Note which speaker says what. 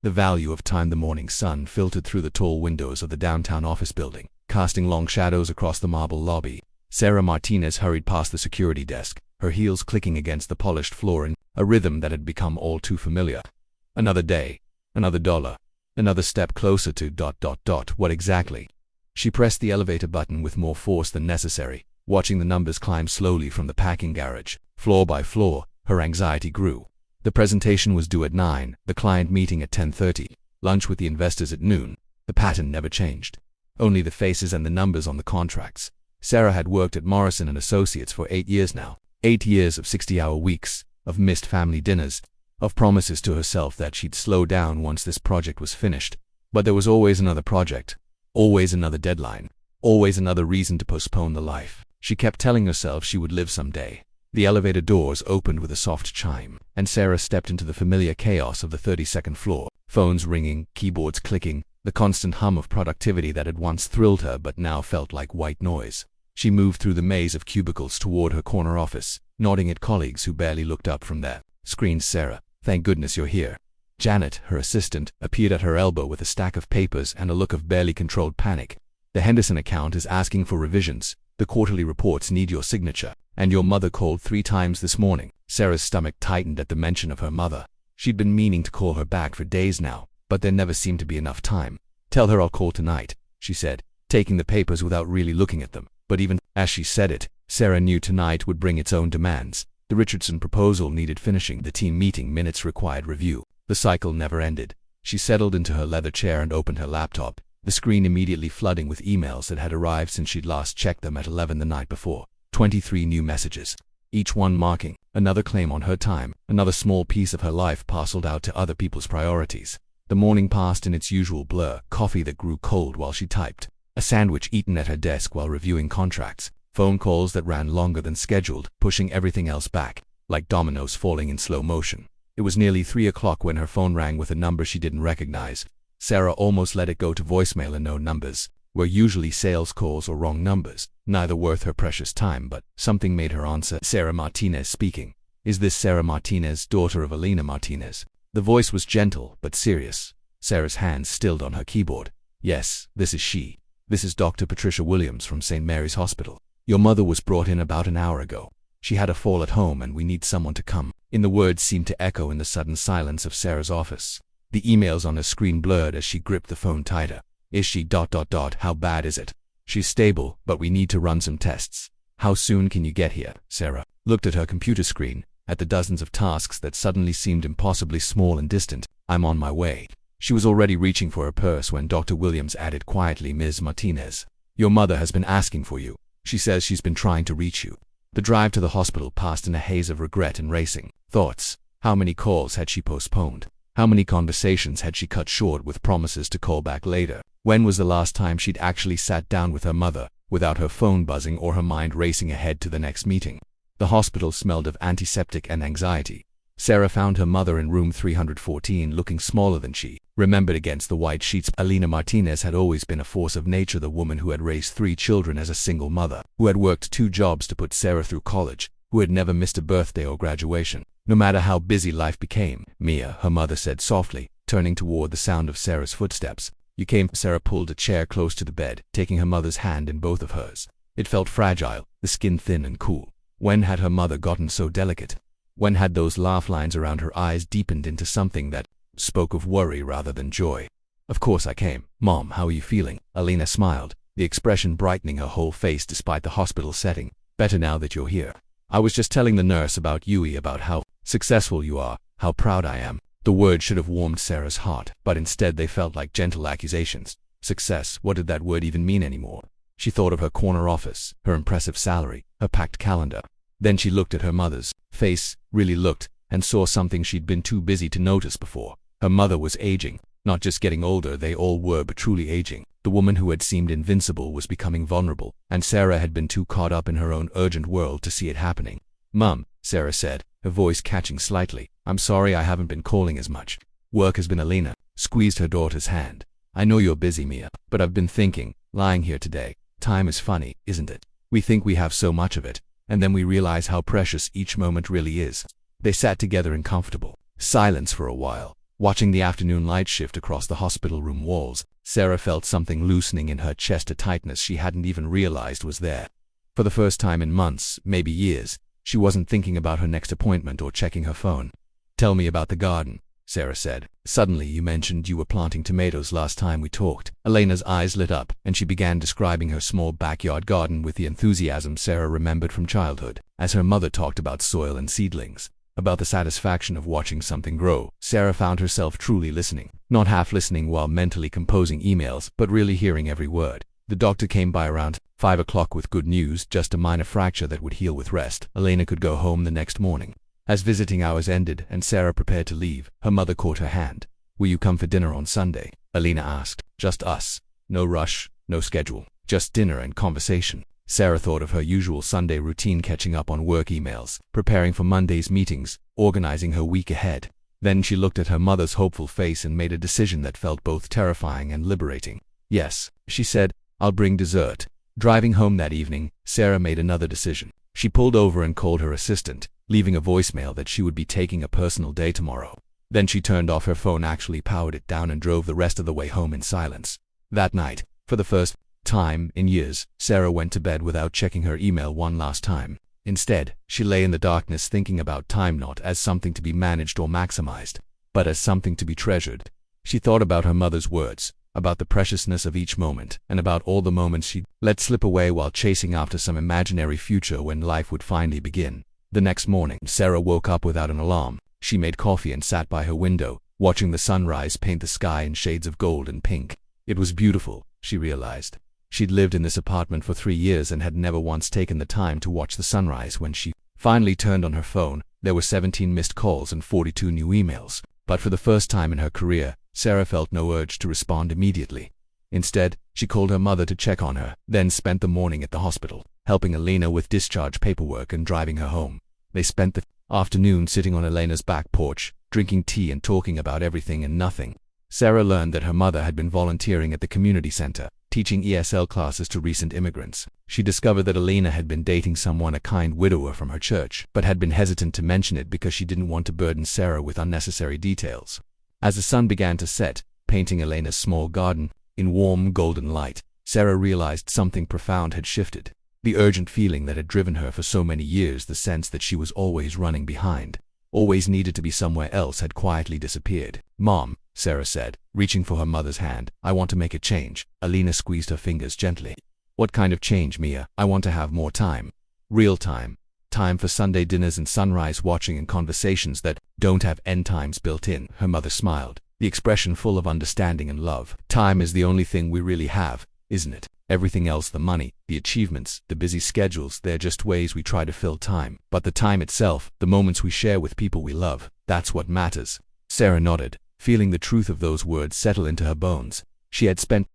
Speaker 1: The value of time. The morning sun filtered through the tall windows of the downtown office building, casting long shadows across the marble lobby. Sarah Martinez hurried past the security desk, her heels clicking against the polished floor in a rhythm that had become all too familiar. Another day, another dollar, another step closer to ... What exactly? She pressed the elevator button with more force than necessary, watching the numbers climb slowly from the packing garage. Floor by floor, her anxiety grew. The presentation was due at 9, the client meeting at 10:30, lunch with the investors at noon. The pattern never changed. Only the faces and the numbers on the contracts. Sarah had worked at Morrison & Associates for 8 years now. 8 years of 60-hour weeks, of missed family dinners, of promises to herself that she'd slow down once this project was finished. But there was always another project, always another deadline, always another reason to postpone the life she kept telling herself she would live someday. The elevator doors opened with a soft chime, and Sarah stepped into the familiar chaos of the 32nd floor. Phones ringing, keyboards clicking, the constant hum of productivity that had once thrilled her but now felt like white noise. She moved through the maze of cubicles toward her corner office, nodding at colleagues who barely looked up from their screens. "Sarah, thank goodness you're here." Janet, her assistant, appeared at her elbow with a stack of papers and a look of barely controlled panic. "The Henderson account is asking for revisions. The quarterly reports need your signature. And your mother called 3 times this morning." Sarah's stomach tightened at the mention of her mother. She'd been meaning to call her back for days now, but there never seemed to be enough time. "Tell her I'll call tonight," she said, taking the papers without really looking at them. But even as she said it, Sarah knew tonight would bring its own demands. The Richardson proposal needed finishing. The team meeting minutes required review. The cycle never ended. She settled into her leather chair and opened her laptop, the screen immediately flooding with emails that had arrived since she'd last checked them at 11 the night before. 23 new messages, each one marking another claim on her time, another small piece of her life parceled out to other people's priorities. The morning passed in its usual blur, coffee that grew cold while she typed, a sandwich eaten at her desk while reviewing contracts, phone calls that ran longer than scheduled, pushing everything else back, like dominoes falling in slow motion. It was nearly 3 o'clock when her phone rang with a number she didn't recognize. Sarah almost let it go to voicemail. And no numbers were usually sales calls or wrong numbers, neither worth her precious time, but something made her answer. "Sarah Martinez speaking. Is this Sarah Martinez, daughter of Elena Martinez?" The voice was gentle but serious. Sarah's hands stilled on her keyboard. "Yes, this is she. This is Dr. Patricia Williams from St. Mary's Hospital. Your mother was brought in about an hour ago. She had a fall at home and we need someone to come." In the words seemed to echo in the sudden silence of Sarah's office. The emails on her screen blurred as she gripped the phone tighter. "Is she ... How bad is it?" "She's stable, but we need to run some tests." "How soon can you get here?" Sarah looked at her computer screen, at the dozens of tasks that suddenly seemed impossibly small and distant. "I'm on my way." She was already reaching for her purse when Dr. Williams added quietly, "Ms. Martinez, your mother has been asking for you. She says she's been trying to reach you." The drive to the hospital passed in a haze of regret and racing thoughts. How many calls had she postponed? How many conversations had she cut short with promises to call back later? When was the last time she'd actually sat down with her mother, without her phone buzzing or her mind racing ahead to the next meeting? The hospital smelled of antiseptic and anxiety. Sarah found her mother in room 314, looking smaller than she remembered against the white sheets. Elena Martinez had always been a force of nature, the woman who had raised 3 children as a single mother, who had worked 2 jobs to put Sarah through college, who had never missed a birthday or graduation, no matter how busy life became. "Mia," her mother said softly, turning toward the sound of Sarah's footsteps. "You came." Sarah pulled a chair close to the bed, taking her mother's hand in both of hers. It felt fragile, the skin thin and cool. When had her mother gotten so delicate? When had those laugh lines around her eyes deepened into something that spoke of worry rather than joy? "Of course I came. Mom, how are you feeling?" Elena smiled, the expression brightening her whole face despite the hospital setting. "Better now that you're here. I was just telling the nurse about Yui, about how successful you are, how proud I am." The words should have warmed Sarah's heart, but instead they felt like gentle accusations. Success, what did that word even mean anymore? She thought of her corner office, her impressive salary, her packed calendar. Then she looked at her mother's face, really looked, and saw something she'd been too busy to notice before. Her mother was aging, not just getting older, they all were, but truly aging. The woman who had seemed invincible was becoming vulnerable, and Sarah had been too caught up in her own urgent world to see it happening. "Mum," Sarah said, her voice catching slightly, "I'm sorry I haven't been calling as much. Work has been." Elena squeezed her daughter's hand. "I know you're busy, Mia, but I've been thinking, lying here today, time is funny, isn't it? We think we have so much of it, and then we realize how precious each moment really is." They sat together in comfortable silence for a while. Watching the afternoon light shift across the hospital room walls, Sarah felt something loosening in her chest, a tightness she hadn't even realized was there. For the first time in months, maybe years, she wasn't thinking about her next appointment or checking her phone. "Tell me about the garden," Sarah said. "Suddenly you mentioned you were planting tomatoes last time we talked." Elena's eyes lit up, and she began describing her small backyard garden with the enthusiasm Sarah remembered from childhood. As her mother talked about soil and seedlings, about the satisfaction of watching something grow, Sarah found herself truly listening. Not half listening while mentally composing emails, but really hearing every word. The doctor came by around 5 o'clock with good news, just a minor fracture that would heal with rest. Elena could go home the next morning. As visiting hours ended and Sarah prepared to leave, her mother caught her hand. "Will you come for dinner on Sunday?" Elena asked. "Just us. No rush, no schedule. Just dinner and conversation." Sarah thought of her usual Sunday routine, catching up on work emails, preparing for Monday's meetings, organizing her week ahead. Then she looked at her mother's hopeful face and made a decision that felt both terrifying and liberating. "Yes," she said, "I'll bring dessert." Driving home that evening, Sarah made another decision. She pulled over and called her assistant, leaving a voicemail that she would be taking a personal day tomorrow. Then she turned off her phone, actually powered it down, and drove the rest of the way home in silence. That night, for the first time in years, Sarah went to bed without checking her email one last time. Instead, she lay in the darkness thinking about time, not as something to be managed or maximized, but as something to be treasured. She thought about her mother's words, about the preciousness of each moment, and about all the moments she'd let slip away while chasing after some imaginary future when life would finally begin. The next morning, Sarah woke up without an alarm. She made coffee and sat by her window, watching the sunrise paint the sky in shades of gold and pink. It was beautiful, she realized. She'd lived in this apartment for 3 years and had never once taken the time to watch the sunrise. When she finally turned on her phone, there were 17 missed calls and 42 new emails. But for the first time in her career, Sarah felt no urge to respond immediately. Instead, she called her mother to check on her, then spent the morning at the hospital, helping Elena with discharge paperwork and driving her home. They spent the afternoon sitting on Elena's back porch, drinking tea and talking about everything and nothing. Sarah learned that her mother had been volunteering at the community center, teaching ESL classes to recent immigrants. She discovered that Elena had been dating someone, a kind widower from her church, but had been hesitant to mention it because she didn't want to burden Sarah with unnecessary details. As the sun began to set, painting Elena's small garden in warm golden light, Sarah realized something profound had shifted. The urgent feeling that had driven her for so many years, the sense that she was always running behind, always needed to be somewhere else, had quietly disappeared. "Mom," Sarah said, reaching for her mother's hand, "I want to make a change." Elena squeezed her fingers gently. "What kind of change, Mia?" "I want to have more time. Real time. Time for Sunday dinners and sunrise watching and conversations that don't have end times built in." Her mother smiled, the expression full of understanding and love. "Time is the only thing we really have, isn't it? Everything else, the money, the achievements, the busy schedules, they're just ways we try to fill time. But the time itself, the moments we share with people we love, that's what matters." Sarah nodded, feeling the truth of those words settle into her bones. She had spent